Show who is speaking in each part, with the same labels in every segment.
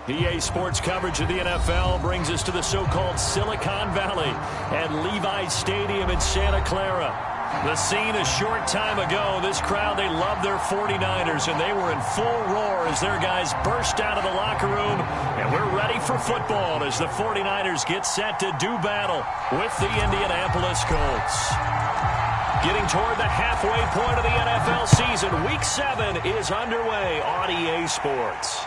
Speaker 1: EA Sports coverage of the NFL brings us to the so-called Silicon Valley at Levi's Stadium in Santa Clara. The scene a short time ago. This crowd, they love their 49ers, and they were in full roar as their guys burst out of the locker room. And we're ready for football as the 49ers get set to do battle with the Indianapolis Colts. Getting toward the halfway point of the NFL season, Week 7 is underway on EA Sports.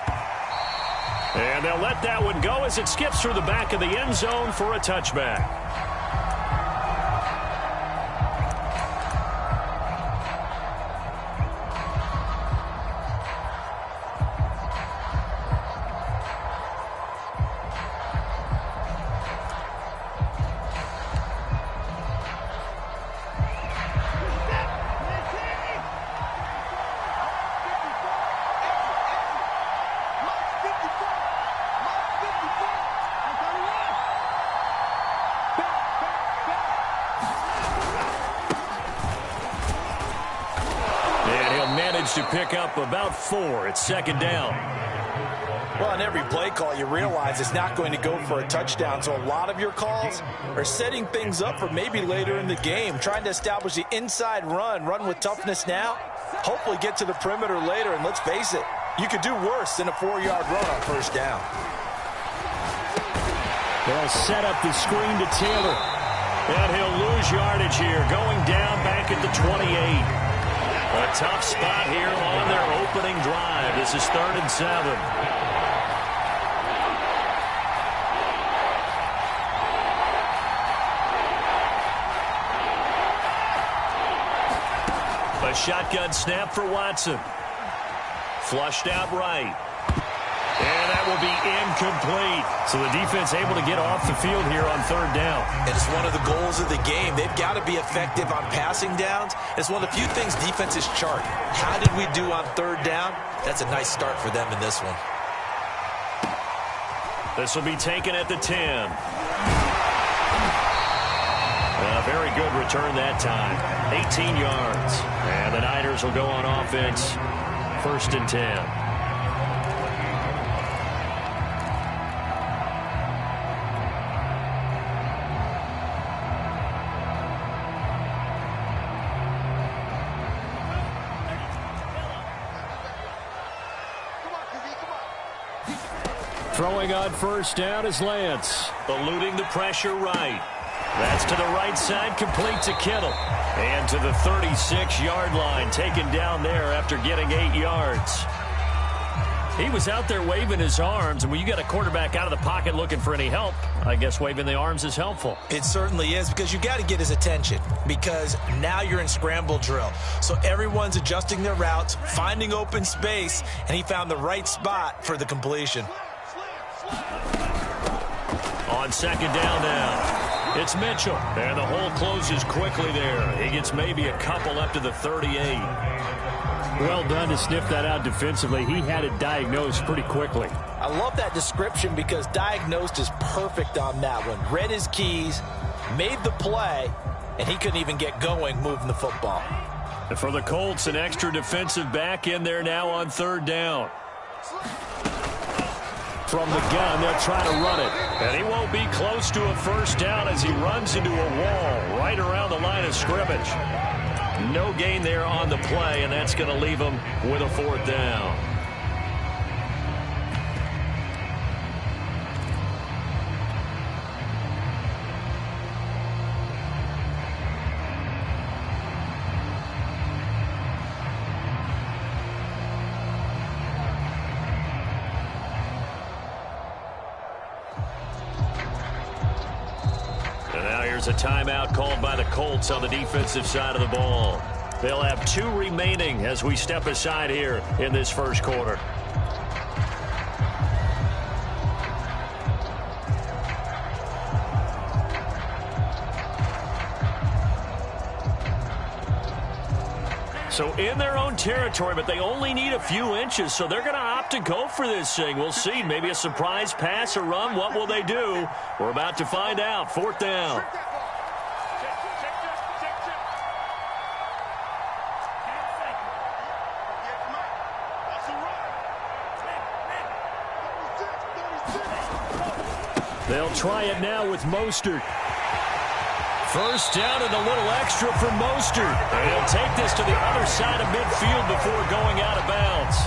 Speaker 1: And they'll let that one go as it skips through the back of the end zone for a touchback. To pick up about 4. It's second down.
Speaker 2: Well, on every play call, you realize it's not going to go for a touchdown. So a lot of your calls are setting things up for maybe later in the game, trying to establish the inside run with toughness now, hopefully get to the perimeter later. And let's face it, you could do worse than a 4-yard run on first down.
Speaker 1: They'll set up the screen to Taylor. And he'll lose yardage here, going down back at the 28. A tough spot here on their opening drive. This is 3rd and 7. A shotgun snap for Watson. Flushed out right. And that will be incomplete. So the defense able to get off the field here on 3rd down.
Speaker 2: And it's one of the goals of the game. They've got to be effective on passing downs. It's one of the few things defenses chart. How did we do on 3rd down? That's a nice start for them in this one.
Speaker 1: This will be taken at the 10. A very good return that time. 18 yards. And the Niners will go on offense. 1st and 10. Throwing on 1st down is Lance. Eluding the pressure right. That's to the right side, complete to Kittle. And to the 36-yard line, taken down there after getting 8 yards. He was out there waving his arms, and when you got a quarterback out of the pocket looking for any help, I guess waving the arms is helpful.
Speaker 2: It certainly is, because you got to get his attention, because now you're in scramble drill. So everyone's adjusting their routes, finding open space, and he found the right spot for the completion.
Speaker 1: On 2nd down now, it's Mitchell. And the hole closes quickly there. He gets maybe a couple up to the 38. Well done to sniff that out defensively. He had it diagnosed pretty quickly.
Speaker 2: I love that description because diagnosed is perfect on that one. Read his keys, made the play, and he couldn't even get going moving the football.
Speaker 1: And for the Colts, an extra defensive back in there now on 3rd down. From the gun, they'll try to run it. And he won't be close to a 1st down as he runs into a wall right around the line of scrimmage. No gain there on the play, and that's going to leave him with a 4th down. There's a timeout called by the Colts on the defensive side of the ball. They'll have 2 remaining as we step aside here in this 1st quarter. So in their own territory, but they only need a few inches, so they're going to opt to go for this thing. We'll see. Maybe a surprise pass or run. What will they do? We're about to find out. 4th down. They'll try it now with Mostert. First down and a little extra for Mostert. And he'll take this to the other side of midfield before going out of bounds.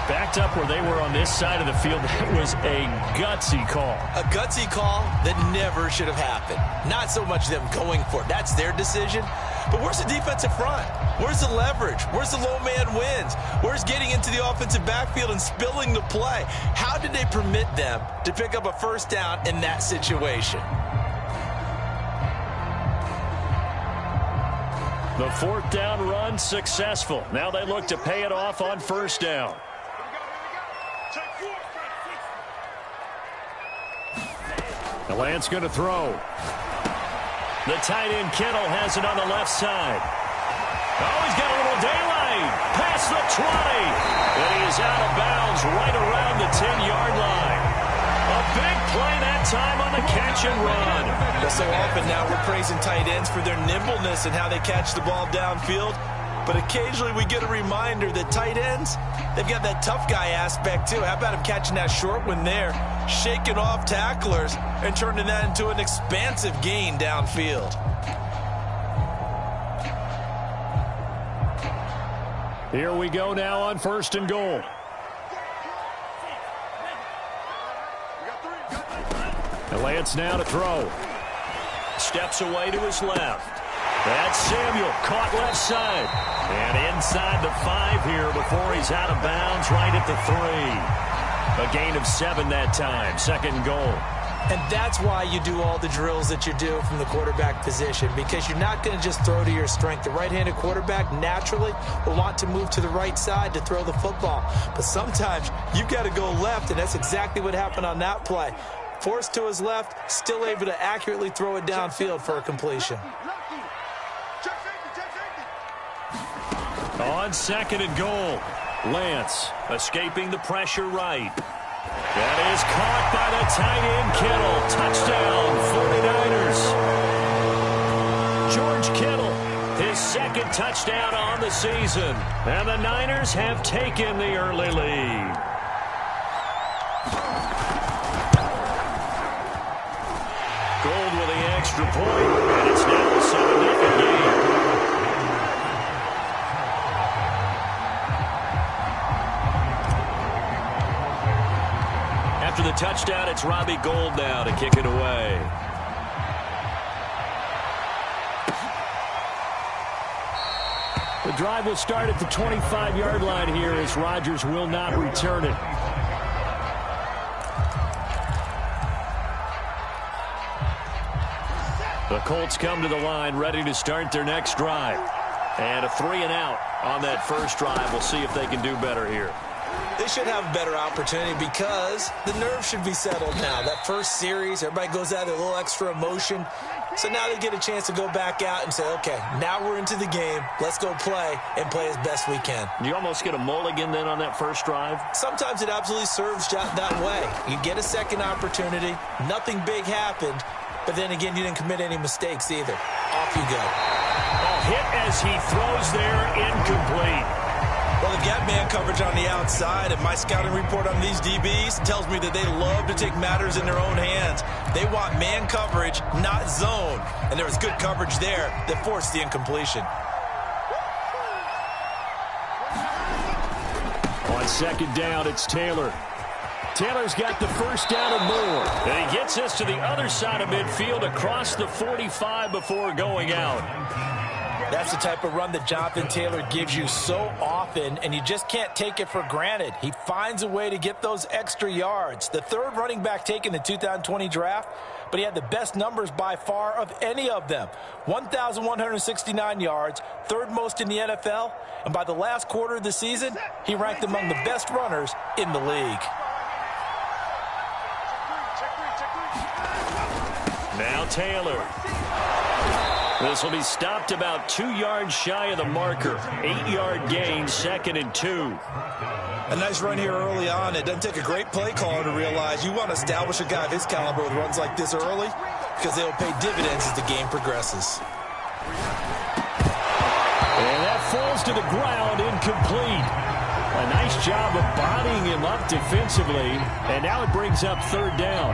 Speaker 1: Backed up where they were on this side of the field. That was a gutsy call.
Speaker 2: A gutsy call that never should have happened. Not so much them going for it. That's their decision. But where's the defensive front? Where's the leverage? Where's the low man wins? Where's getting into the offensive backfield and spilling the play? How did they permit them to pick up a first down in that situation?
Speaker 1: The fourth down run successful. Now they look to pay it off on first down. The Lance going to throw. The tight end Kittle has it on the left side. Oh, he's got a little daylight. Past the 20. And he is out of bounds right around the 10-yard line. A big play that time on the catch and run.
Speaker 2: So often now we're praising tight ends for their nimbleness and how they catch the ball downfield. But occasionally we get a reminder that tight ends, they've got that tough guy aspect too. How about him catching that short one there, shaking off tacklers, and turning that into an expansive gain downfield.
Speaker 1: Here we go now on first and goal. The Lance now to throw. Steps away to his left. That's Samuel, caught left side. And inside the 5 here before he's out of bounds right at the 3. A gain of 7 that time, second and goal.
Speaker 2: And that's why you do all the drills that you do from the quarterback position, because you're not going to just throw to your strength. The right-handed quarterback naturally will want to move to the right side to throw the football. But sometimes you've got to go left, and that's exactly what happened on that play. Forced to his left, still able to accurately throw it downfield for a completion.
Speaker 1: On second and goal, Lance escaping the pressure right. That is caught by the tight end Kittle. Touchdown, 49ers. George Kittle, his second touchdown on the season. And the Niners have taken the early lead. Gold with the extra point, and it's now a 7-0 game. After the touchdown, it's Robbie Gould now to kick it away. The drive will start at the 25-yard line here as Rodgers will not return it. The Colts come to the line ready to start their next drive. And a 3-and-out on that first drive. We'll see if they can do better here.
Speaker 2: They should have a better opportunity because the nerves should be settled now. That first series, everybody goes out with a little extra emotion. So now they get a chance to go back out and say, okay, now we're into the game. Let's go play and play as best we can.
Speaker 1: You almost get a mulligan then on that first drive?
Speaker 2: Sometimes it absolutely serves that way. You get a second opportunity. Nothing big happened. But then again, you didn't commit any mistakes either. Off you go.
Speaker 1: A hit as he throws there, incomplete.
Speaker 2: Well, they've got man coverage on the outside, and my scouting report on these DBs tells me that they love to take matters in their own hands. They want man coverage, not zone. And there was good coverage there that forced the incompletion.
Speaker 1: On second down, it's Taylor. Taylor's got the first down and more. And he gets us to the other side of midfield across the 45 before going out.
Speaker 2: That's the type of run that Jonathan Taylor gives you so often, and you just can't take it for granted. He finds a way to get those extra yards. The third running back taken in the 2020 draft, but he had the best numbers by far of any of them. 1,169 yards, third most in the NFL, and by the last quarter of the season, he ranked among the best runners in the league.
Speaker 1: Now Taylor. This will be stopped about 2 yards shy of the marker. 8-yard gain, second and 2.
Speaker 2: A nice run here early on. It doesn't take a great play caller to realize you want to establish a guy of his caliber with runs like this early because they will pay dividends as the game progresses.
Speaker 1: And that falls to the ground, incomplete. A nice job of bodying him up defensively, and now it brings up third down.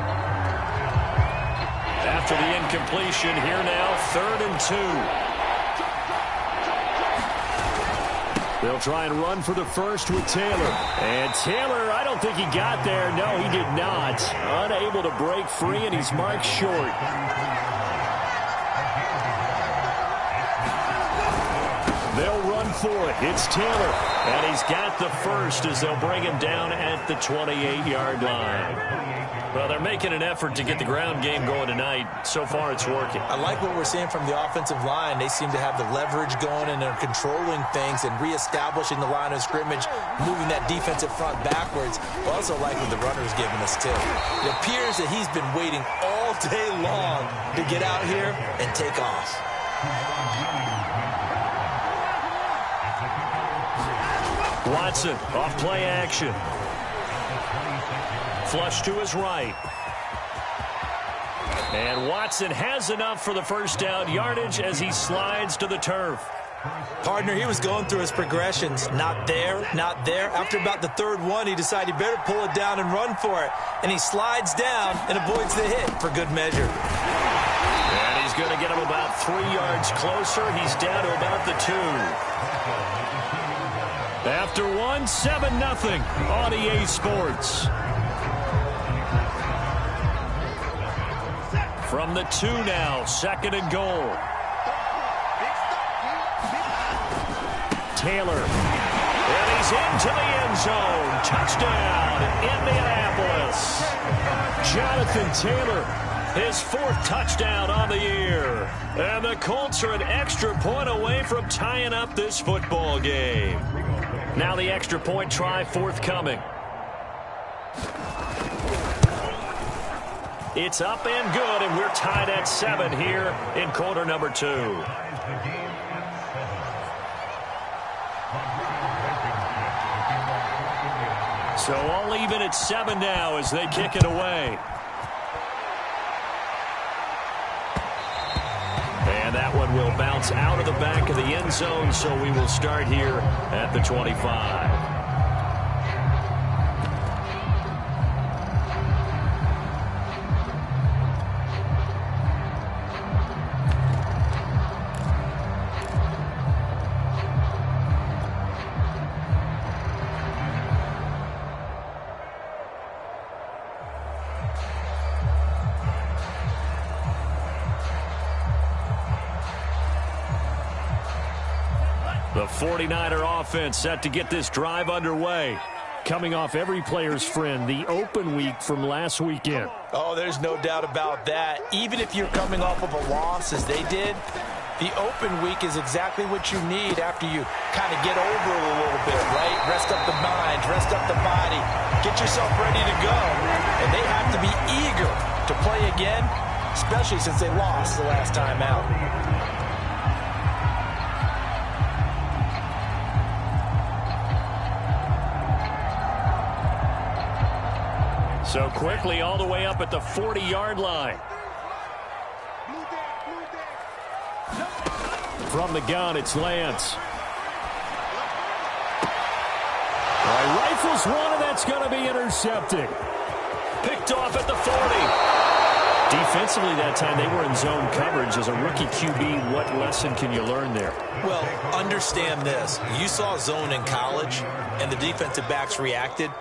Speaker 1: After the incompletion, here now, 3rd and 2. They'll try and run for the first with Taylor. And Taylor, I don't think he got there. No, he did not. Unable to break free, and he's marked short. They'll run for it. It's Taylor. And he's got the first as they'll bring him down at the 28-yard line. Well, they're making an effort to get the ground game going tonight. So far, it's working.
Speaker 2: I like what we're seeing from the offensive line. They seem to have the leverage going, and they're controlling things and reestablishing the line of scrimmage, moving that defensive front backwards. I also like what the runner's giving us, too. It appears that he's been waiting all day long to get out here and take off.
Speaker 1: Watson off play action. Flush to his right. And Watson has enough for the first down yardage as he slides to the turf.
Speaker 2: Partner, he was going through his progressions. Not there, not there. After about the 3rd one, he decided he better pull it down and run for it. And he slides down and avoids the hit for good measure.
Speaker 1: And he's going to get him about 3 yards closer. He's down to about the 2. After one, 7-0 on EA Sports. From the 2 now, 2nd and goal. Taylor. And he's into the end zone. Touchdown, Indianapolis. Jonathan Taylor, his 4th touchdown on the year. And the Colts are an extra point away from tying up this football game. Now the extra point try forthcoming. It's up and good, and we're tied at 7 here in quarter number 2. So all even at 7 now as they kick it away. And that one will bounce out of the back of the end zone, so we will start here at the 25. The 49er offense set to get this drive underway. Coming off every player's friend, the open week from last weekend.
Speaker 2: Oh, there's no doubt about that. Even if you're coming off of a loss as they did, the open week is exactly what you need after you kind of get over it a little bit, right? Rest up the mind, rest up the body, get yourself ready to go. And they have to be eager to play again, especially since they lost the last time out.
Speaker 1: So quickly all the way up at the 40-yard line. From the gun, it's Lance. Rifles one, and that's going to be intercepted. Picked off at the 40. Defensively that time, they were in zone coverage. As a rookie QB, what lesson can you learn there?
Speaker 2: Well, understand this. You saw zone in college, and the defensive backs reacted,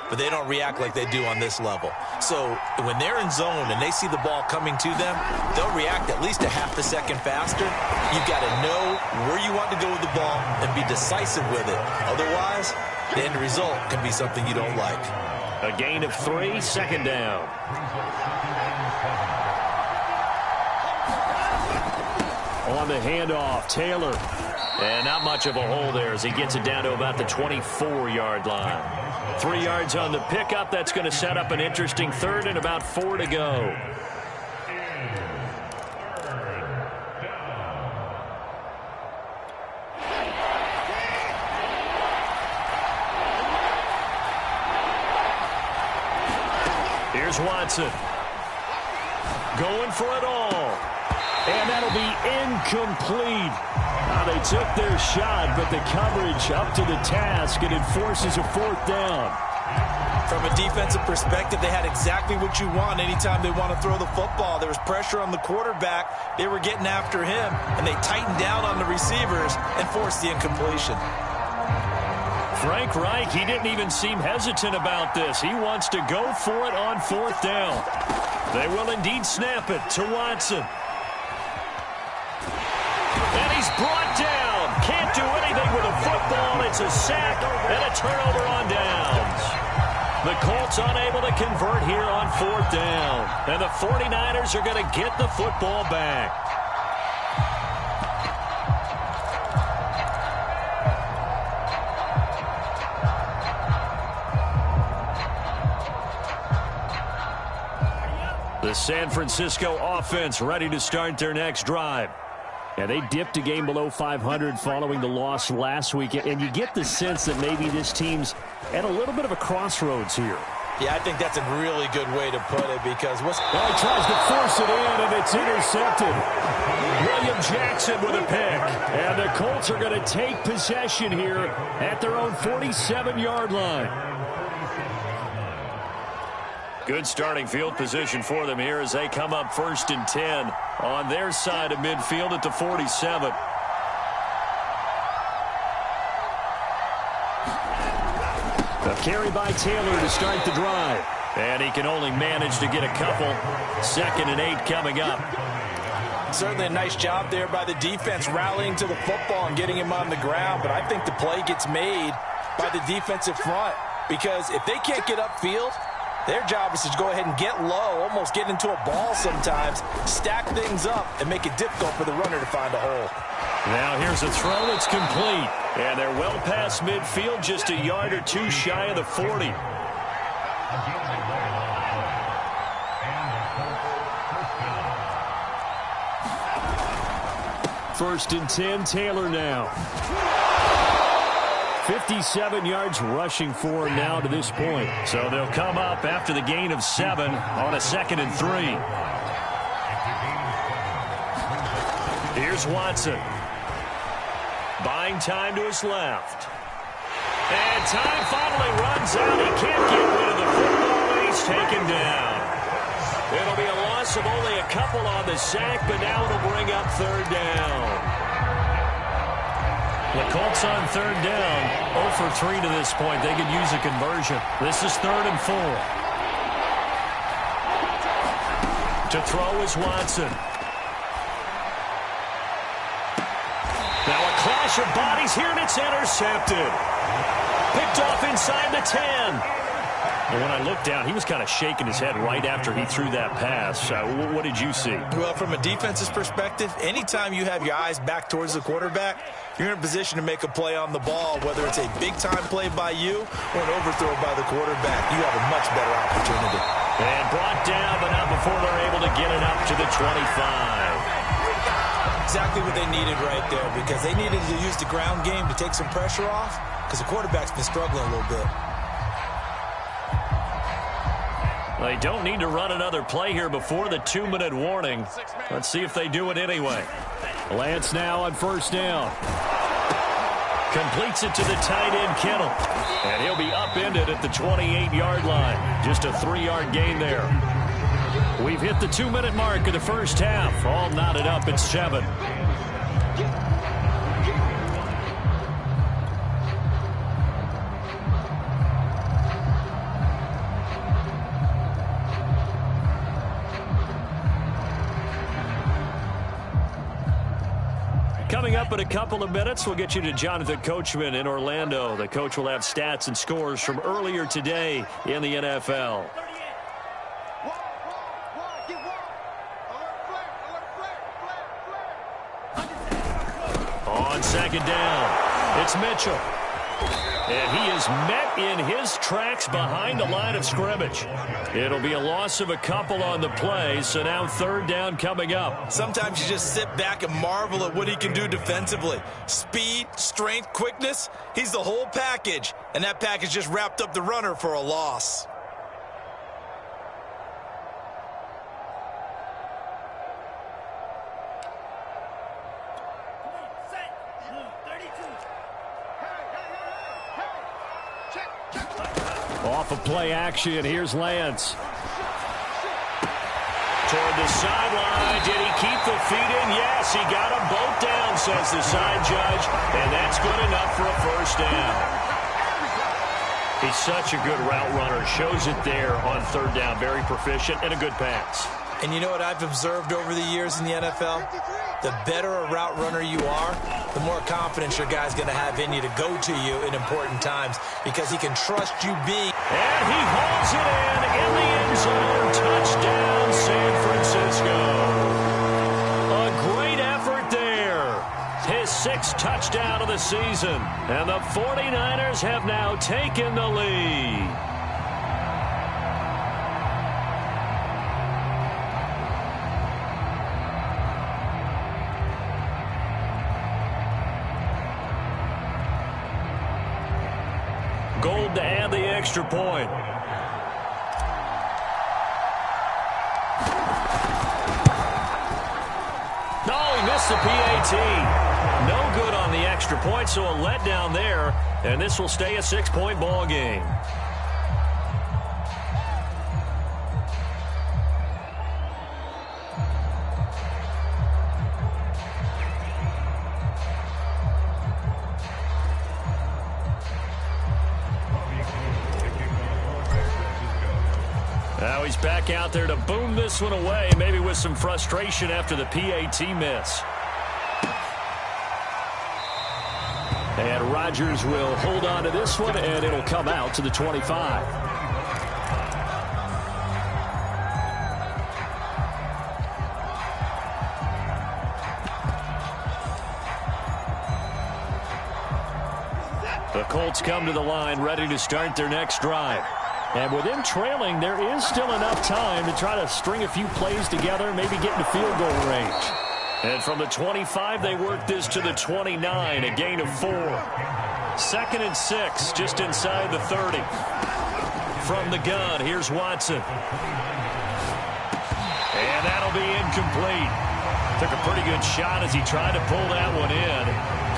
Speaker 2: but they don't react like they do on this level. So when they're in zone and they see the ball coming to them, they'll react at least a half a second faster. You've got to know where you want to go with the ball and be decisive with it. Otherwise, the end result can be something you don't like.
Speaker 1: A gain of 3, 2nd down. On the handoff, Taylor. And not much of a hole there as he gets it down to about the 24-yard line. 3 yards on the pickup. That's going to set up an interesting 3rd and about 4 to go. Here's Watson. Going for it all. And that'll be incomplete. They took their shot, but the coverage up to the task, and it forces a 4th down.
Speaker 2: From a defensive perspective, they had exactly what you want anytime they want to throw the football. There was pressure on the quarterback. They were getting after him, and they tightened down on the receivers and forced the incompletion.
Speaker 1: Frank Reich, he didn't even seem hesitant about this. He wants to go for it on 4th down. They will indeed snap it to Watson. And he's brought down. Can't do anything with a football. It's a sack and a turnover on downs. The Colts unable to convert here on 4th down. And the 49ers are going to get the football back. The San Francisco offense ready to start their next drive. And they dipped a game below 500 following the loss last week. And you get the sense that maybe this team's at a little bit of a crossroads here.
Speaker 2: Yeah, I think that's a really good way to put it because
Speaker 1: he tries to force it in, and it's intercepted. William Jackson with a pick. And the Colts are going to take possession here at their own 47-yard line. Good starting field position for them here as they come up 1st and 10 on their side of midfield at the 47. A carry by Taylor to start the drive. And he can only manage to get a couple. 2nd and 8 coming up.
Speaker 2: Certainly a nice job there by the defense rallying to the football and getting him on the ground. But I think the play gets made by the defensive front because if they can't get upfield, their job is to go ahead and get low, almost get into a ball sometimes, stack things up, and make it difficult for the runner to find a hole.
Speaker 1: Now here's a throw that's complete. And they're well past midfield, just a yard or two shy of the 40. First and 10, Taylor now. 57 yards rushing for him now to this point. So they'll come up after the gain of 7 on a 2nd and 3. Here's Watson. Buying time to his left. And time finally runs out. He can't get rid of the football, and he's taken down. It'll be a loss of only a couple on the sack, but now it'll bring up 3rd down. The Colts on 3rd down, 0 for 3 to this point. They could use a conversion. This is 3rd and 4. To throw is Watson. Now a clash of bodies here, and it's intercepted. Picked off inside the 10. And when I looked down, he was kind of shaking his head right after he threw that pass. What did you see?
Speaker 2: Well, from a defense's perspective, anytime you have your eyes back towards the quarterback, you're in a position to make a play on the ball, whether it's a big-time play by you or an overthrow by the quarterback. You have a much better opportunity.
Speaker 1: And brought down, but not before they're able to get it up to the 25.
Speaker 2: Exactly what they needed right there because they needed to use the ground game to take some pressure off because the quarterback's been struggling a little bit.
Speaker 1: They don't need to run another play here before the 2-minute warning. Let's see if they do it anyway. Lance now on 1st down. Completes it to the tight end, Kittle. And he'll be upended at the 28-yard line. Just a 3-yard gain there. We've hit the 2-minute mark of the first half. All knotted up at 7. Coming up in a couple of minutes, we'll get you to Jonathan Coachman in Orlando. The coach will have stats and scores from earlier today in the NFL. On 2nd down, it's Mitchell. And he is met in his tracks behind the line of scrimmage. It'll be a loss of a couple on the play, so now 3rd down coming up.
Speaker 2: Sometimes you just sit back and marvel at what he can do defensively. Speed, strength, quickness, he's the whole package. And that package just wrapped up the runner for a loss.
Speaker 1: off of play action. Here's Lance. Toward the sideline. Did he keep the feet in? Yes, he got them both down, says the side judge. And that's good enough for a first down. He's such a good route runner. Shows it there on third down. Very proficient and a good pass.
Speaker 2: And you know what I've observed over the years in the NFL? The better a route runner you are, the more confidence your guy's going to have in you to go to you in important times because he can trust you being.
Speaker 1: And he hauls it in the end zone. Touchdown, San Francisco. A great effort there. His 6th touchdown of the season. And the 49ers have now taken the lead. Gold to add the extra point. No, he missed the PAT. No good on the extra point, so a letdown there. And this will stay a 6-point ball game. Now he's back out there to boom this one away, maybe with some frustration after the PAT miss. And Rodgers will hold on to this one, and it'll come out to the 25. The Colts come to the line, ready to start their next drive. And with them trailing, there is still enough time to try to string a few plays together, maybe get into field goal range. And from the 25, they work this to the 29, a gain of 4. 2nd and 6, just inside the 30. From the gun, here's Watson. And that'll be incomplete. Took a pretty good shot as he tried to pull that one in.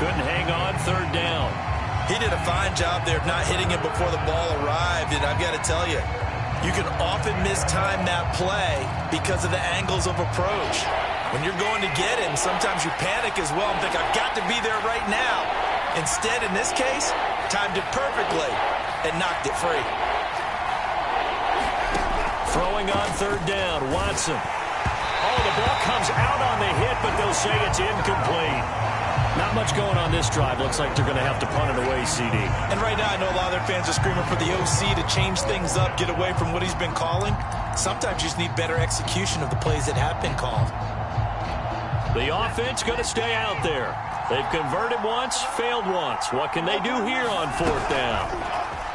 Speaker 1: Couldn't hang on, 3rd down.
Speaker 2: He did a fine job there of not hitting it before the ball arrived, and I've got to tell you, you can often mistime that play because of the angles of approach. When you're going to get him, sometimes you panic as well and think, I've got to be there right now. Instead, in this case, timed it perfectly and knocked it free.
Speaker 1: Throwing on 3rd down, Watson. Oh, the ball comes out on the hit, but they'll say it's incomplete. Not much going on this drive. Looks like they're going to have to punt it away, CD. And
Speaker 2: right now, I know a lot of their fans are screaming for the OC to change things up, get away from what he's been calling. Sometimes you just need better execution of the plays that have been called.
Speaker 1: The offense going to stay out there. They've converted once, failed once. What can they do here on 4th down?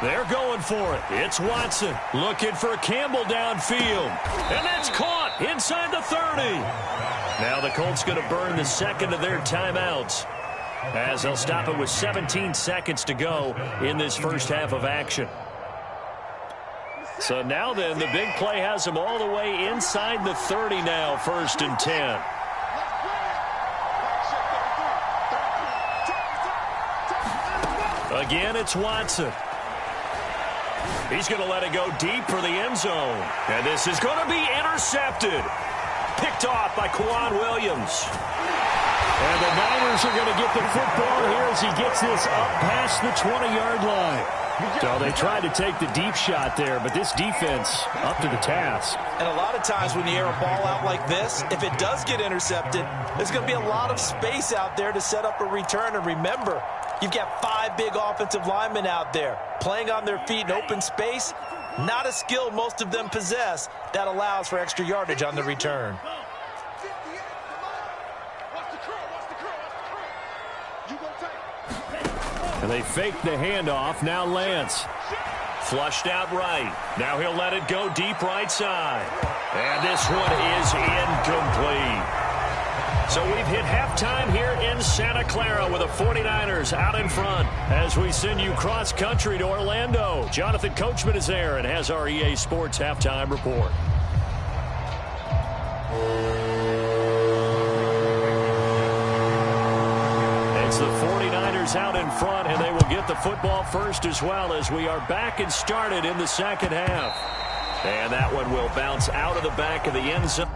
Speaker 1: They're going for it. It's Watson looking for Campbell downfield. And that's caught inside the 30. Now the Colts going to burn the 2nd of their timeouts as they'll stop it with 17 seconds to go in this first half of action. So now then, the big play has them all the way inside the 30 now, 1st and 10. Again, it's Watson. He's going to let it go deep for the end zone. And this is going to be intercepted. Picked off by Kwan Williams. And the Niners are going to get the football here as he gets this up past the 20-yard line. So they tried to take the deep shot there, but this defense up to the task.
Speaker 2: And a lot of times when you air a ball out like this, if it does get intercepted, there's going to be a lot of space out there to set up a return. And remember, you've got 5 big offensive linemen out there playing on their feet in open space. Not a skill most of them possess that allows for extra yardage on the return.
Speaker 1: And they fake the handoff. Now Lance. Flushed out right. Now he'll let it go deep right side. And this one is incomplete. So we've hit halftime here in Santa Clara with the 49ers out in front as we send you cross-country to Orlando. Jonathan Coachman is there and has our EA Sports halftime report. It's the 49ers 49ers out in front, and they will get the football first as well as we are back and started in the second half. And that one will bounce out of the back of the end zone.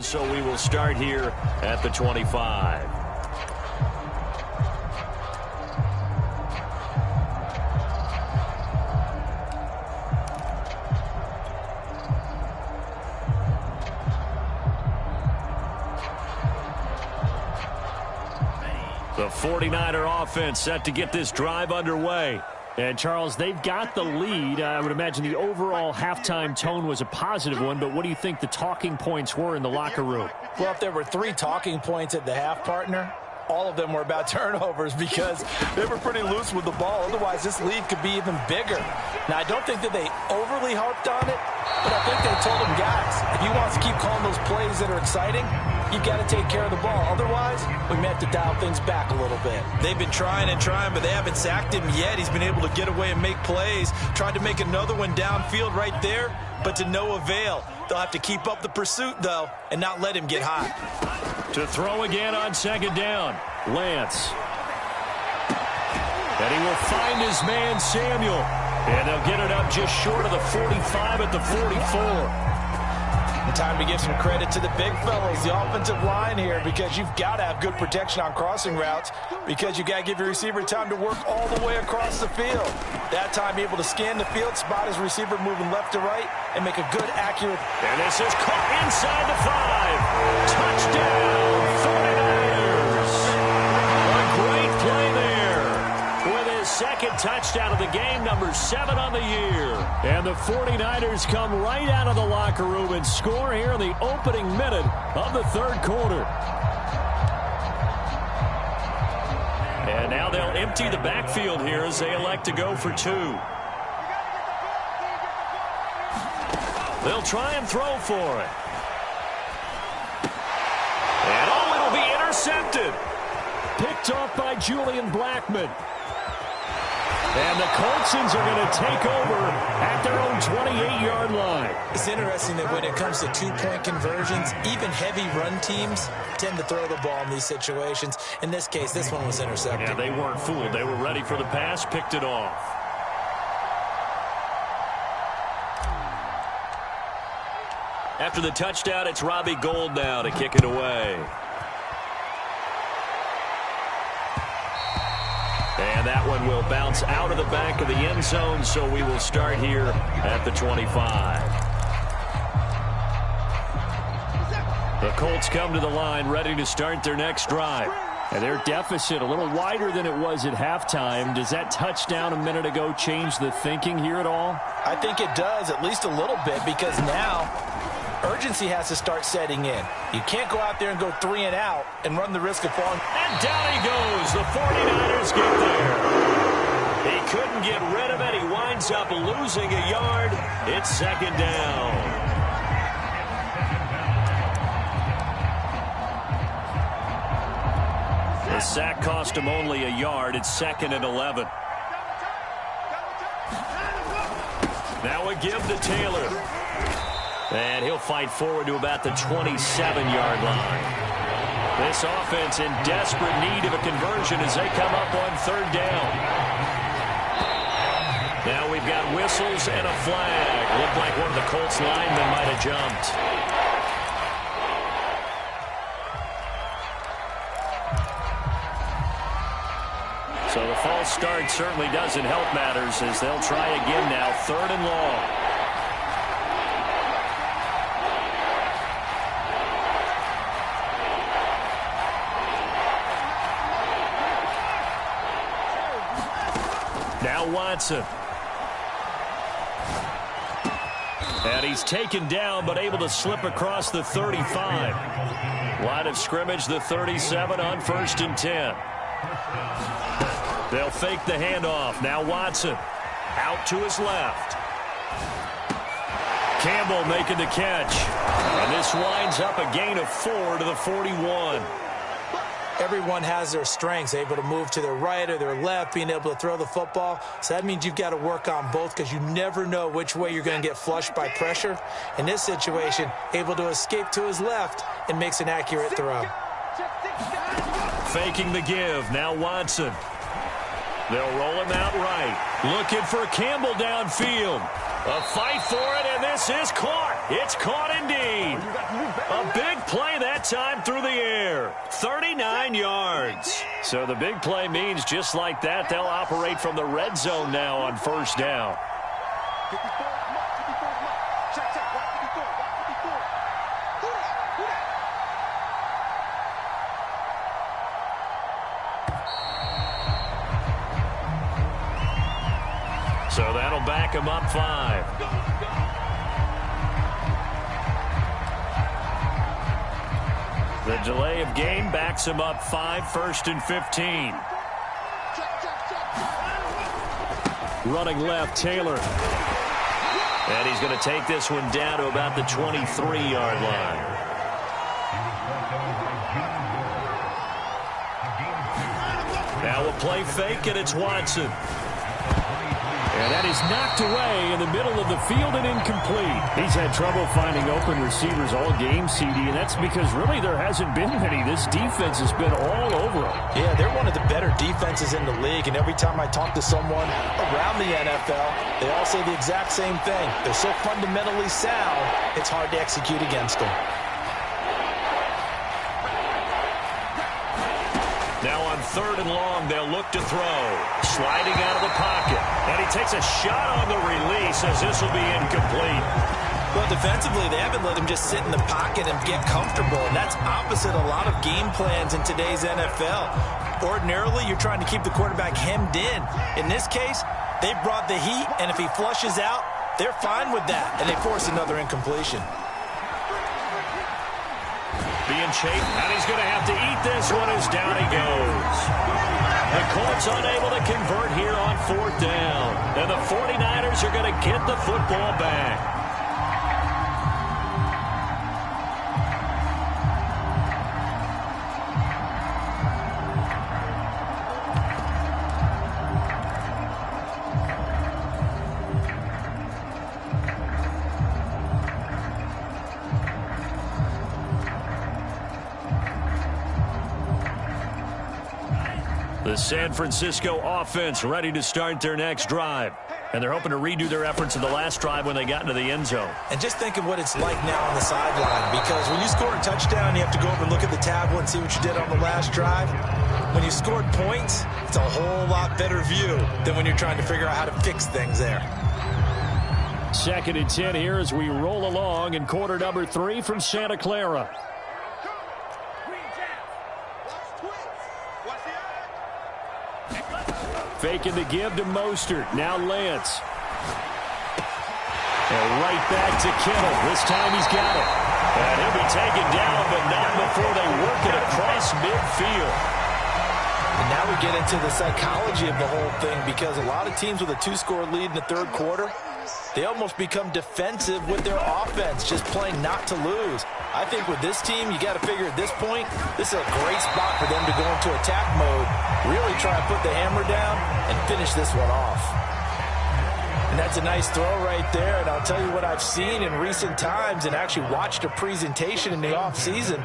Speaker 1: So we will start here at the 25. The 49er offense set to get this drive underway.
Speaker 3: And, Charles, they've got the lead. I would imagine the overall halftime tone was a positive one, but what do you think the talking points were in the locker room?
Speaker 2: Well, if there were 3 talking points at the half, partner, all of them were about turnovers because they were pretty loose with the ball. Otherwise, this lead could be even bigger. Now, I don't think that they overly harped on it, but I think they told them, guys, if you want to keep calling those plays that are exciting, you've got to take care of the ball. Otherwise, we may have to dial things back a little bit.
Speaker 4: They've been trying and trying, but they haven't sacked him yet. He's been able to get away and make plays. Tried to make another one downfield right there, but to no avail. They'll have to keep up the pursuit, though, and not let him get hot.
Speaker 1: To throw again on second down, Lance. And he will find his man, Samuel. And they'll get it up just short of the 45 at the 44.
Speaker 2: Time to give some credit to the big fellas, the offensive line here, because you've got to have good protection on crossing routes because you got to give your receiver time to work all the way across the field. That time, be able to scan the field, spot his receiver moving left to right, and make a good, accurate.
Speaker 1: And this is caught inside the 5. Touchdown, 49ers. A great play there with his second touchdown of the game, number 7 on the year. And the 49ers come right out of the locker room and score here in the opening minute of the third quarter. And now they'll empty the backfield here as they elect to go for 2. They'll try and throw for it. And it'll be intercepted.
Speaker 3: Picked off by Julian Blackmon. And the Coltsons are going to take over at their own 28-yard line.
Speaker 4: It's interesting that when it comes to two-point conversions, even heavy run teams tend to throw the ball in these situations. In this case, this one was intercepted.
Speaker 1: Yeah, they weren't fooled. They were ready for the pass, picked it off. After the touchdown, it's Robbie Gould now to kick it away. And that one will bounce out of the back of the end zone, so we will start here at the 25. The Colts come to the line ready to start their next drive.
Speaker 3: And their deficit a little wider than it was at halftime. Does that touchdown a minute ago change the thinking here at all?
Speaker 2: I think it does, at least a little bit, because now urgency has to start setting in. You can't go out there and go 3 and out and run the risk of falling.
Speaker 1: And down he goes. The 49ers get there. He couldn't get rid of it. He winds up losing a yard. It's second down. The sack cost him only a yard. It's 2nd and 11. Now a give to Taylor. And he'll fight forward to about the 27-yard line. This offense in desperate need of a conversion as they come up on 3rd down. Now we've got whistles and a flag. Looked like one of the Colts linemen might have jumped. So the false start certainly doesn't help matters as they'll try again now, 3rd and long. Now Watson. And he's taken down, but able to slip across the 35. Line of scrimmage, the 37 on 1st and 10. They'll fake the handoff. Now Watson out to his left. Campbell making the catch. And this winds up a gain of 4 to the 41.
Speaker 2: Everyone has their strengths, able to move to their right or their left, being able to throw the football. So that means you've got to work on both because you never know which way you're going to get flushed by pressure. In this situation, able to escape to his left and makes an accurate throw.
Speaker 1: Faking the give. Now Watson. They'll roll him out right. Looking for Campbell downfield. A fight for it, and this is caught. It's caught indeed. A big play that time through the air. 39 yards. So the big play means just like that, they'll operate from the red zone now on 1st down. So that'll back him up 5. The delay of game backs him up 5, 1st and 15. Running left, Taylor. And he's going to take this one down to about the 23-yard line. Now we'll play fake, and it's Watson. And that is knocked away in the middle of the field and incomplete.
Speaker 3: He's had trouble finding open receivers all game, CD, and that's because really there hasn't been many. This defense has been all over them.
Speaker 2: Yeah, they're one of the better defenses in the league, and every time I talk to someone around the NFL, they all say the exact same thing. They're so fundamentally sound, it's hard to execute against them.
Speaker 1: Now on 3rd and long, they'll look to throw. Sliding out of the pocket. And he takes a shot on the release as this will be incomplete.
Speaker 4: Well, defensively, they haven't let him just sit in the pocket and get comfortable, and that's opposite a lot of game plans in today's NFL. Ordinarily, you're trying to keep the quarterback hemmed in. In this case, they brought the heat, and if he flushes out, they're fine with that, and they force another incompletion.
Speaker 1: Being chased, and he's going to have to eat this one as down he goes. The Colts unable to convert here on 4th down. And the 49ers are going to get the football back. The San Francisco offense ready to start their next drive. And they're hoping to redo their efforts in the last drive when they got into the end zone.
Speaker 2: And just think of what it's like now on the sideline, because when you score a touchdown, you have to go over and look at the tablet and see what you did on the last drive. When you scored points, it's a whole lot better view than when you're trying to figure out how to fix things there.
Speaker 3: 2nd and 10 here as we roll along in quarter number 3 from Santa Clara. Faking the give to Mostert. Now Lance. And right back to Kittle. This time he's got it. And he'll be taken down, but not before they work it across midfield.
Speaker 2: And now we get into the psychology of the whole thing, because a lot of teams with a 2-score lead in the 3rd quarter, they almost become defensive with their offense, just playing not to lose. I think with this team, you got to figure at this point, this is a great spot for them to go into attack mode, really try and put the hammer down and finish this one off. And that's a nice throw right there. And I'll tell you what I've seen in recent times, and actually watched a presentation in the offseason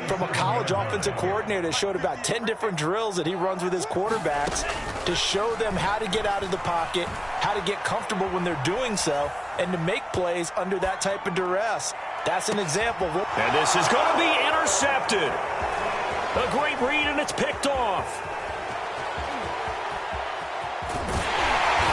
Speaker 2: from a college offensive coordinator that showed about 10 different drills that he runs with his quarterbacks to show them how to get out of the pocket, how to get comfortable when they're doing so, and to make plays under that type of duress. That's an example.
Speaker 1: And this is going to be intercepted. A great read, and it's picked off.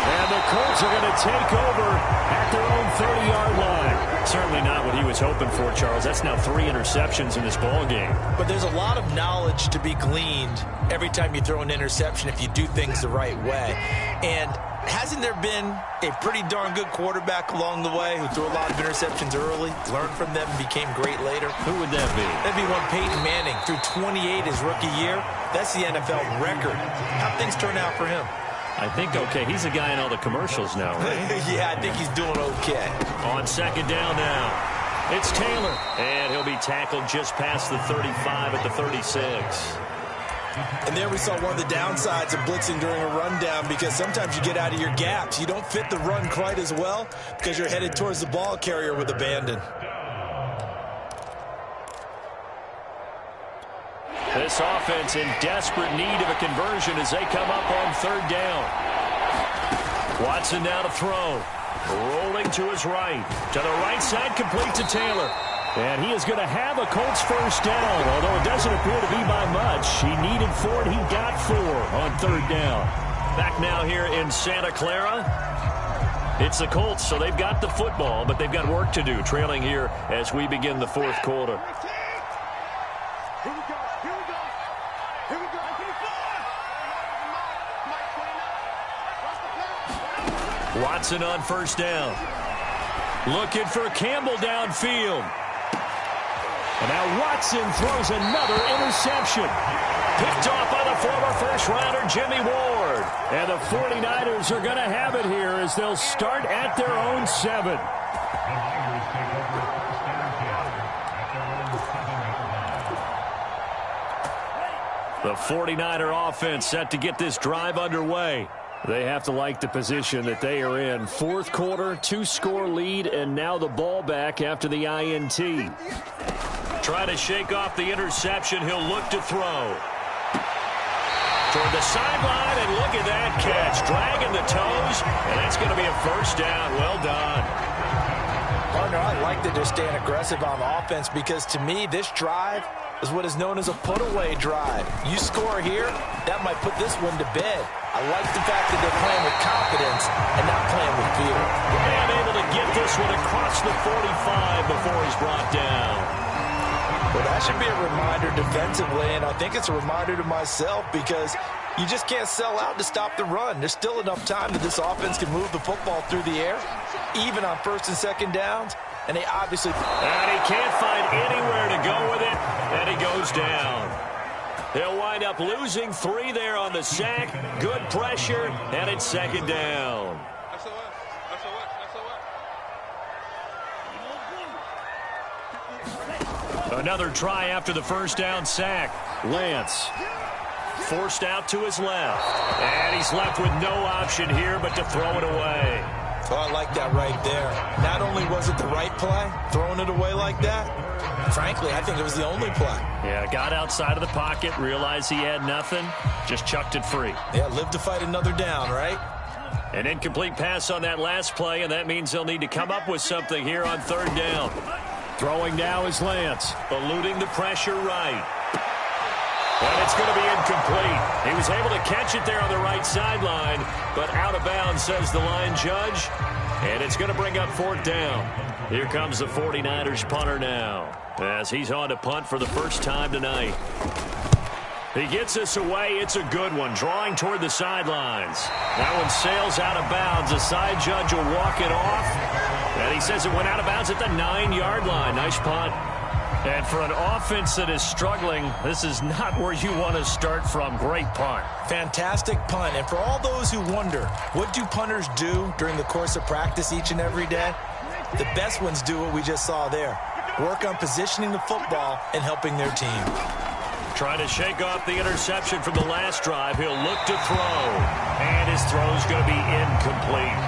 Speaker 1: And the Colts are going to take over at their own 30-yard line. Certainly not what he was hoping for, Charles. That's now 3 interceptions in this ball game.
Speaker 2: But there's a lot of knowledge to be gleaned every time you throw an interception if you do things the right way. And
Speaker 4: hasn't there been a pretty darn good quarterback along the way who threw a lot of interceptions early, learned from them, and became great later?
Speaker 1: Who would that be?
Speaker 4: That'd be one Peyton Manning. Threw 28 his rookie year. That's the NFL record. How'd things turn out for him?
Speaker 1: I think okay. He's a guy in all the commercials now, right?
Speaker 4: Yeah, I think he's doing okay.
Speaker 1: On second down now, it's Taylor. And he'll be tackled just past the 35 at the 36.
Speaker 4: And there we saw one of the downsides of blitzing during a rundown, because sometimes you get out of your gaps. You don't fit the run quite as well because you're headed towards the ball carrier with abandon.
Speaker 1: This offense in desperate need of a conversion as they come up on third down. Watson now to throw. Rolling to his right. To the right side, complete to Taylor. And he is going to have a Colts first down, although it doesn't appear to be by much. He needed 4, and he got 4 on third down. Back now here in Santa Clara. It's the Colts, so they've got the football, but they've got work to do, trailing here as we begin the fourth quarter. Watson on first down. Looking for Campbell downfield. And now Watson throws another interception. Picked off by the former first-rounder Jimmy Ward. And the 49ers are going to have it here as they'll start at their own 7. The 49er offense set to get this drive underway. They have to like the position that they are in. Fourth quarter, 2-score lead, and now the ball back after the INT. Trying to shake off the interception. He'll look to throw. Toward the sideline, and look at that catch. Dragging the toes, and that's going to be a first down. Well done.
Speaker 2: Partner, I like that they're staying aggressive on offense, because to me, this drive is what is known as a put-away drive. You score here, that might put this one to bed. I like the fact that they're playing with confidence and not playing with fear.
Speaker 1: And able to get this one across the 45 before he's brought down.
Speaker 2: Well, that should be a reminder defensively, and I think it's a reminder to myself, because you just can't sell out to stop the run. There's still enough time that this offense can move the football through the air, even on first and second downs, and they obviously...
Speaker 1: And he can't find anywhere to go with it, and he goes down. They'll wind up losing 3 there on the sack. Good pressure, and it's second down. Another try after the first down sack. Lance forced out to his left. And he's left with no option here but to throw it away.
Speaker 4: Oh, I like that right there. Not only was it the right play, throwing it away like that, frankly, I think it was the only play.
Speaker 1: Yeah, got outside of the pocket, realized he had nothing, just chucked it free.
Speaker 4: Yeah, live to fight another down, right?
Speaker 1: An incomplete pass on that last play, and that means they'll need to come up with something here on third down. Throwing now is Lance, eluding the pressure right. And it's going to be incomplete. He was able to catch it there on the right sideline, but out of bounds, says the line judge. And it's going to bring up fourth down. Here comes the 49ers punter now, as he's on to punt for the first time tonight. He gets this away. It's a good one, drawing toward the sidelines. That one sails out of bounds. The side judge will walk it off. And he says it went out of bounds at the 9-yard line. Nice punt. And for an offense that is struggling, this is not where you want to start from. Great punt.
Speaker 4: Fantastic punt. And for all those who wonder, what do punters do during the course of practice each and every day? The best ones do what we just saw there. Work on positioning the football and helping their team.
Speaker 1: Trying to shake off the interception from the last drive. He'll look to throw. And his throw's going to be incomplete.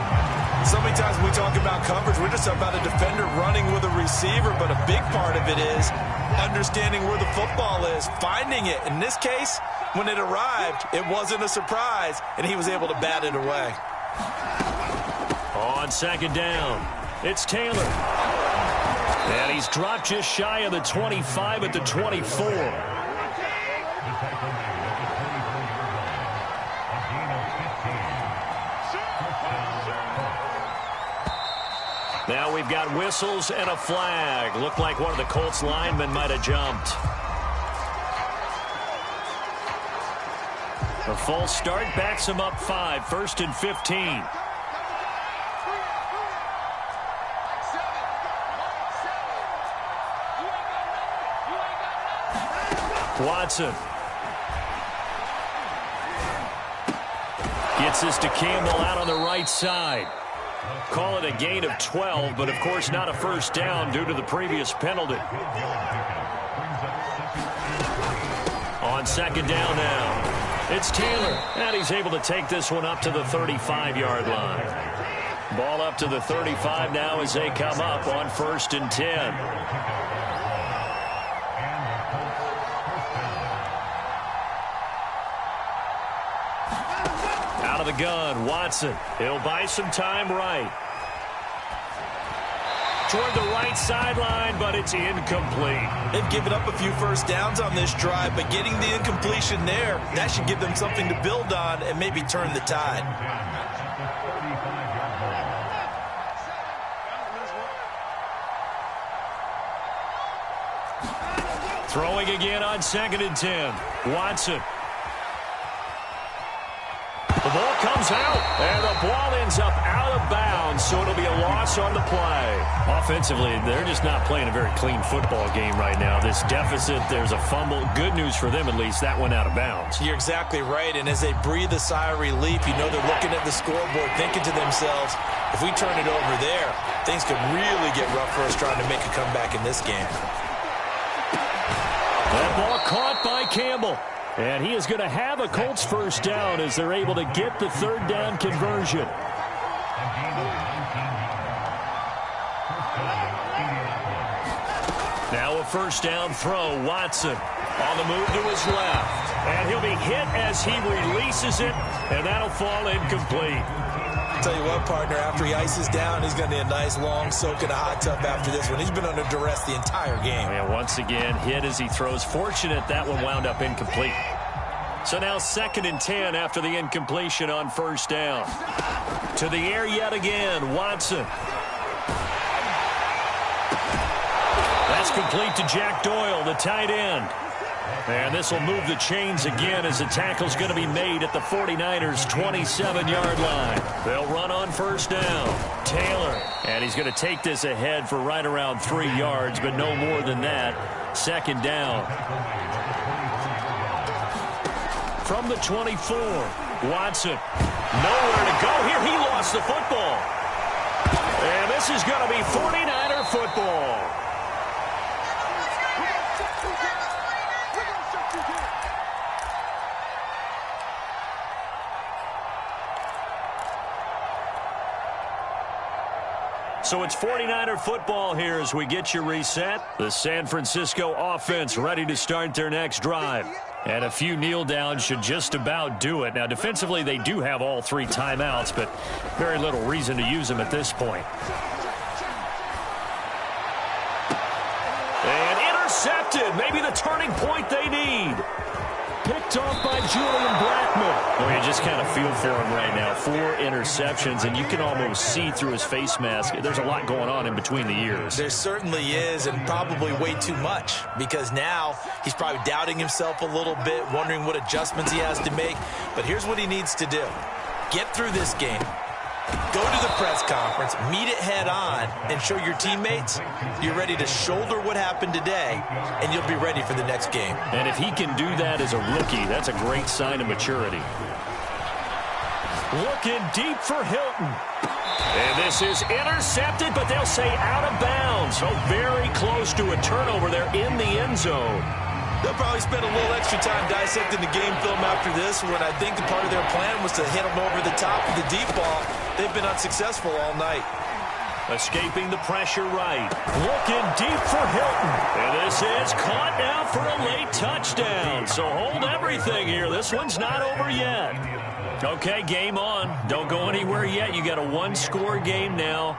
Speaker 4: So many times when we talk about coverage, we're just about a defender running with a receiver, but a big part of it is understanding where the football is, finding it. In this case, when it arrived, it wasn't a surprise, and he was able to bat it away.
Speaker 1: On second down, it's Taylor. And he's dropped just shy of the 25 at the 24. Now we've got whistles and a flag. Looked like one of the Colts linemen might have jumped. A false start backs him up 5, 1st and 15. Watson gets this to Campbell out on the right side. Call it a gain of 12, but of course not a first down due to the previous penalty. On 2nd down now, it's Taylor, and he's able to take this one up to the 35-yard line. Ball up to the 35 now as they come up on 1st and 10. Out of the gun, Watson. He'll buy some time right. Toward the right sideline, but it's incomplete.
Speaker 4: They've given up a few first downs on this drive, but getting the incompletion there, that should give them something to build on and maybe turn the tide.
Speaker 1: Throwing again on 2nd and 10. Watson. The ball comes out, and the ball ends up out of bounds, so it'll be a loss on the play. Offensively, they're just not playing a very clean football game right now. This deficit, there's a fumble. Good news for them, at least. That went out of bounds.
Speaker 4: You're exactly right, and as they breathe a sigh of relief, you know they're looking at the scoreboard, thinking to themselves, if we turn it over there, things could really get rough for us trying to make a comeback in this game.
Speaker 1: That ball caught by Campbell. And he is going to have a Colts first down as they're able to get the 3rd down conversion. Now a first down throw. Watson on the move to his left. And he'll be hit as he releases it, and that'll fall incomplete.
Speaker 4: I'll tell you what, partner, after he ices down, he's going to need a nice long soak in a hot tub after this one. He's been under duress the entire game.
Speaker 1: And once again, hit as he throws. Fortunate that one wound up incomplete. So now 2nd and 10 after the incompletion on first down. To the air yet again, Watson. That's complete to Jack Doyle, the tight end. And this will move the chains again as the tackle's going to be made at the 49ers' 27-yard line. They'll run on first down. Taylor, and he's going to take this ahead for right around 3 yards, but no more than that. 2nd down. From the 24, Watson. Nowhere to go here. He lost the football. And this is going to be 49er football. So it's 49er football here as we get you reset. The San Francisco offense ready to start their next drive. And a few kneel downs should just about do it. Now, defensively, they do have all 3 timeouts, but very little reason to use them at this point. And intercepted. Maybe the turning point they need. Picked off by Julian Blackmon. Well, you just kind of feel for him right now. 4 interceptions, and you can almost see through his face mask. There's a lot going on in between the ears.
Speaker 4: There certainly is, and probably way too much, because now he's probably doubting himself a little bit, wondering what adjustments he has to make. But here's what he needs to do. Get through this game. Go to the press conference, meet it head on, and show your teammates you're ready to shoulder what happened today, and you'll be ready for the next game.
Speaker 1: And if he can do that as a rookie, that's a great sign of maturity. Looking deep for Hilton. And this is intercepted, but they'll say out of bounds. So very close to a turnover there in the end zone.
Speaker 4: They'll probably spend a little extra time dissecting the game film after this, when I think the part of their plan was to hit them over the top of the deep ball. They've been unsuccessful all night.
Speaker 1: Escaping the pressure right. Looking deep for Hilton. And this is caught now for a late touchdown. So hold everything here. This one's not over yet. Okay, game on. Don't go anywhere yet. You got a 1-score game now.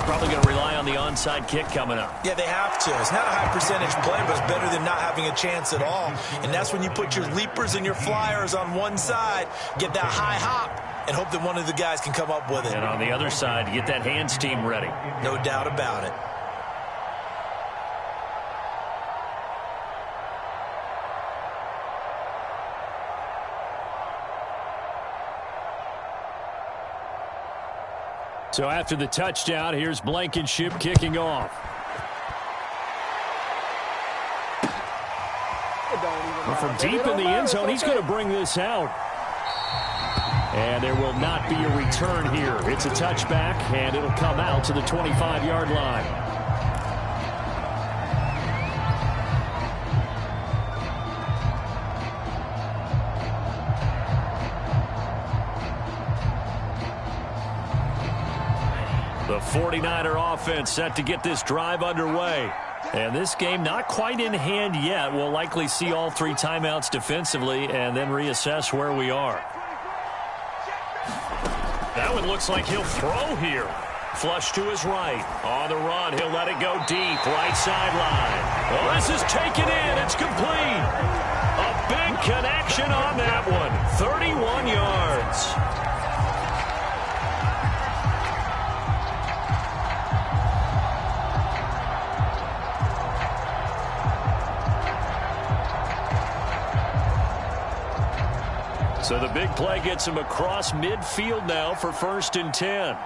Speaker 1: Probably going to rely on the onside kick coming up.
Speaker 4: Yeah, they have to. It's not a high percentage play, but it's better than not having a chance at all. And that's when you put your leapers and your flyers on one side, get that high hop, and hope that one of the guys can come up with it.
Speaker 1: And on the other side, get that hands team ready.
Speaker 4: No doubt about it.
Speaker 3: So after the touchdown, here's Blankenship kicking off. From deep in the end zone, he's going to bring this out. And there will not be a return here. It's a touchback, and it'll come out to the 25-yard line. The 49er offense set to get this drive underway. And this game not quite in hand yet. We'll likely see all 3 timeouts defensively and then reassess where we are. That one looks like he'll throw here. Flush to his right. On the run, he'll let it go deep. Right sideline. Well, this is taken in. It's complete. A big connection on that one. 31 yards. So the big play gets him across midfield now for 1st and 10.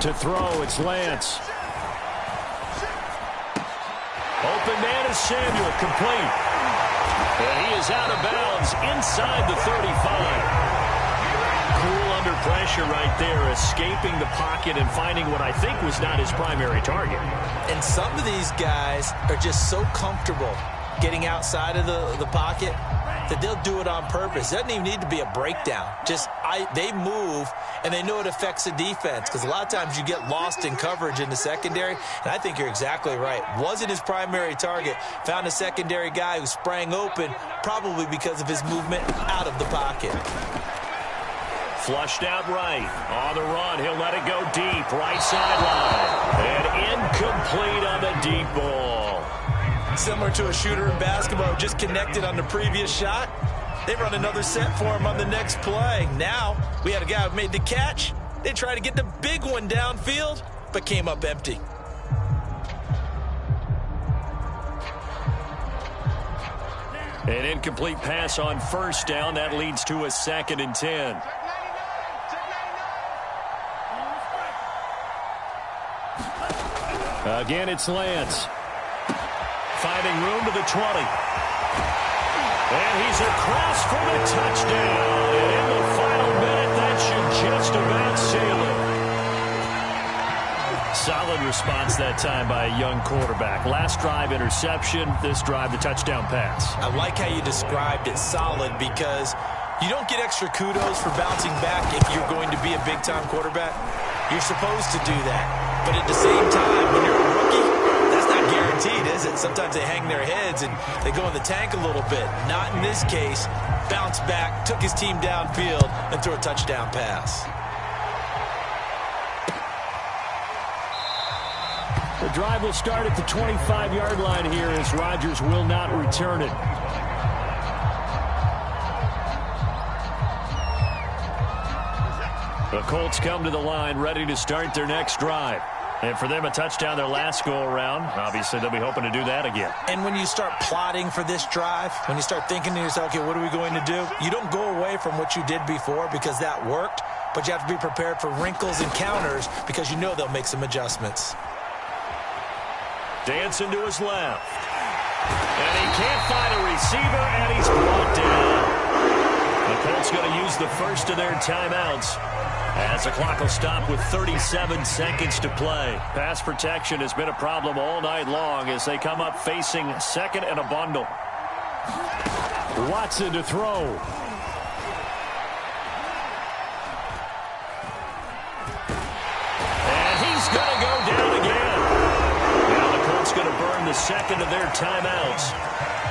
Speaker 3: To throw, it's Lance. Open man is Samuel, complete. And he is out of bounds inside the 35. Cool under pressure right there, escaping the pocket and finding what I think was not his primary target.
Speaker 4: And some of these guys are just so comfortable getting outside of the pocket that they'll do it on purpose. It doesn't even need to be a breakdown. They move, and they know it affects the defense, because a lot of times you get lost in coverage in the secondary, and I think you're exactly right. Wasn't his primary target. Found a secondary guy who sprang open, probably because of his movement out of the pocket.
Speaker 1: Flushed out right. On the run, he'll let it go deep. Right sideline. And incomplete on the deep ball.
Speaker 4: Similar to a shooter in basketball who just connected on the previous shot. They run another set for him on the next play. Now, we had a guy who made the catch. They tried to get the big one downfield, but came up empty.
Speaker 1: An incomplete pass on 1st down. That leads to a 2nd and 10. Again, it's Lance. Finding room to the 20. And he's across for the touchdown. And in the final minute, that should just about seal it. Solid response that time by a young quarterback. Last drive, interception. This drive, the touchdown pass.
Speaker 4: I like how you described it, solid, because you don't get extra kudos for bouncing back if you're going to be a big-time quarterback. You're supposed to do that. But at the same time, when you're a rookie, that's not guaranteed, is it? Sometimes they hang their heads and they go in the tank a little bit. Not in this case. Bounced back, took his team downfield, and threw a touchdown pass.
Speaker 3: The drive will start at the 25-yard line here as Rodgers will not return it. The Colts come to the line ready to start their next drive. And for them, a touchdown their last go-around. Obviously, they'll be hoping to do that again.
Speaker 4: And when you start plotting for this drive, when you start thinking to yourself, okay, what are we going to do? You don't go away from what you did before because that worked, but you have to be prepared for wrinkles and counters because you know they'll make some adjustments.
Speaker 1: Dancing to his left. And he can't find a receiver, and he's brought down. The Colts going to use the first of their timeouts as the clock will stop with 37 seconds to play. Pass protection has been a problem all night long as they come up facing 2nd and a bundle.
Speaker 3: Watson to throw.
Speaker 1: And he's going to go down again. Now the Colts going to burn the 2nd of their timeouts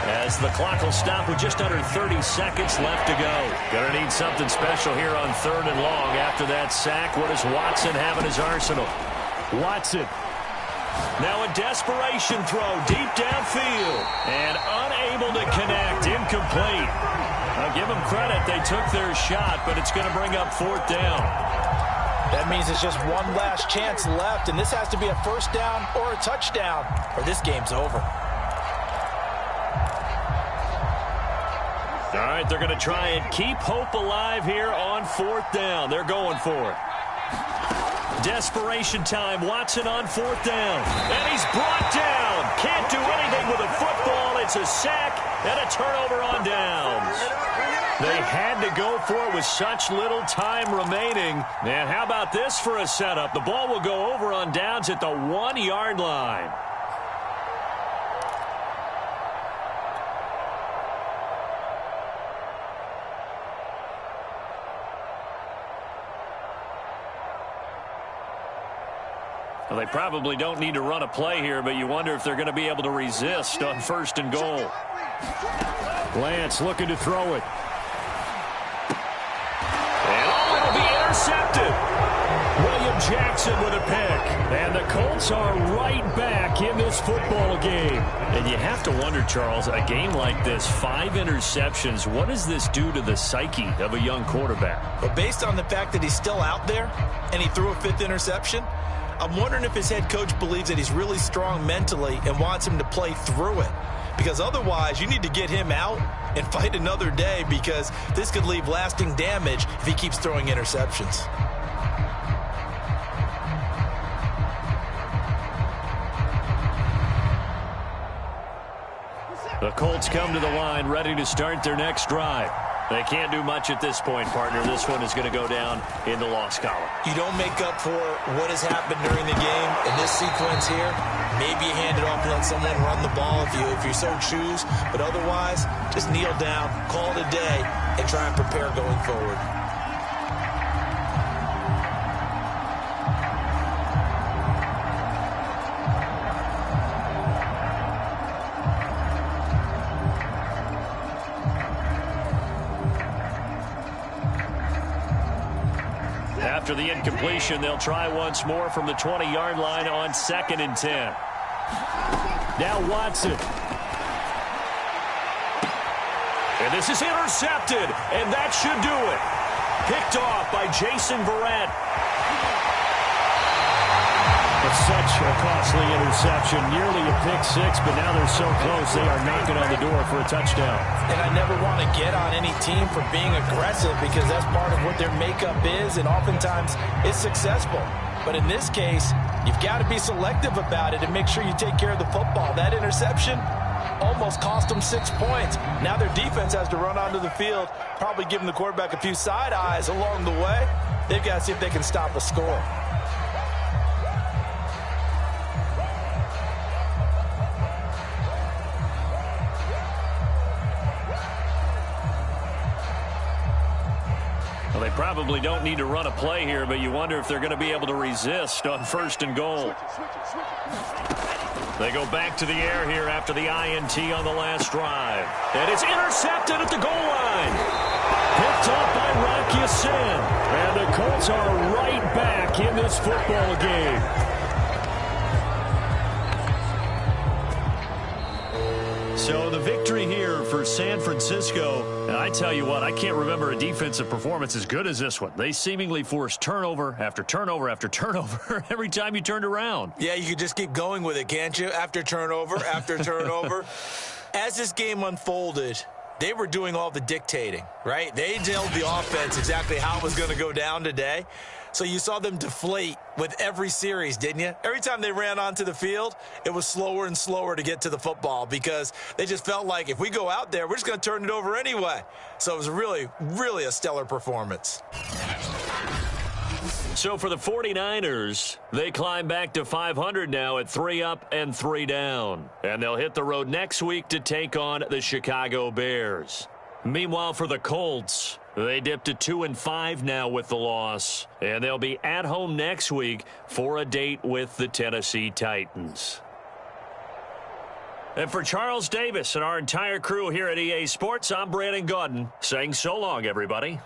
Speaker 1: as the clock will stop with just under 30 seconds left to go. Going to need something special here on 3rd and long after that sack. What does Watson have in his arsenal?
Speaker 3: Watson.
Speaker 1: Now a desperation throw deep downfield and unable to connect. Incomplete. I'll give them credit. They took their shot, but it's going to bring up 4th down.
Speaker 2: That means it's just one last chance left, and this has to be a 1st down or a touchdown, or this game's over.
Speaker 1: All right, they're going to try and keep hope alive here on 4th down. They're going for it. Desperation time. Watson on 4th down. And he's brought down. Can't do anything with a football. It's a sack and a turnover on downs. They had to go for it with such little time remaining. And how about this for a setup? The ball will go over on downs at the 1-yard line. Well, they probably don't need to run a play here, but you wonder if they're going to be able to resist on 1st and goal. Lance looking to throw it. And it'll be intercepted. William Jackson with a pick. And the Colts are right back in this football game. And you have to wonder, Charles, a game like this, 5 interceptions, what does this do to the psyche of a young quarterback?
Speaker 4: But based on the fact that he's still out there and he threw a 5th interception, I'm wondering if his head coach believes that he's really strong mentally and wants him to play through it. Because otherwise, you need to get him out and fight another day, because this could leave lasting damage if he keeps throwing interceptions.
Speaker 1: The Colts come to the line, ready to start their next drive. They can't do much at this point, partner. This one is going to go down in the loss column.
Speaker 4: You don't make up for what has happened during the game in this sequence here. Maybe you hand it off and let someone run the ball if you so choose. But otherwise, just kneel down, call it a day, and try and prepare going forward.
Speaker 1: After the incompletion, they'll try once more from the 20-yard line on 2nd and 10. Now Watson. And this is intercepted, and that should do it. Picked off by Jason Verrett. It's such a costly interception, nearly a pick 6, but now they're so close they are knocking on the door for a touchdown.
Speaker 2: And I never want to get on any team for being aggressive, because that's part of what their makeup is, and oftentimes it's successful. But in this case, you've got to be selective about it and make sure you take care of the football. That interception almost cost them 6 points. Now their defense has to run onto the field, probably giving the quarterback a few side eyes along the way. They've got to see if they can stop a score.
Speaker 1: Well, they probably don't need to run a play here, but you wonder if they're going to be able to resist on 1st and goal. They go back to the air here after the INT on the last drive. And it's intercepted at the goal line. Picked up by Rock Ya-Sin. And the Colts are right back in this football game. So the victory here for San Francisco. And I tell you what, I can't remember a defensive performance as good as this one. They seemingly forced turnover after turnover after turnover every time you turned around.
Speaker 4: Yeah, you could just keep going with it, can't you? After turnover, after turnover. As this game unfolded, they were doing all the dictating, right? They told the offense exactly how it was going to go down today. So you saw them deflate with every series, didn't you? Every time they ran onto the field, it was slower and slower to get to the football, because they just felt like if we go out there, we're just going to turn it over anyway. So it was really, really a stellar performance.
Speaker 1: So for the 49ers, they climb back to 500 now at 3 up and 3 down. And they'll hit the road next week to take on the Chicago Bears. Meanwhile, for the Colts, they dipped to 2-5 now with the loss. And they'll be at home next week for a date with the Tennessee Titans. And for Charles Davis and our entire crew here at EA Sports, I'm Brandon Gaudin saying so long, everybody.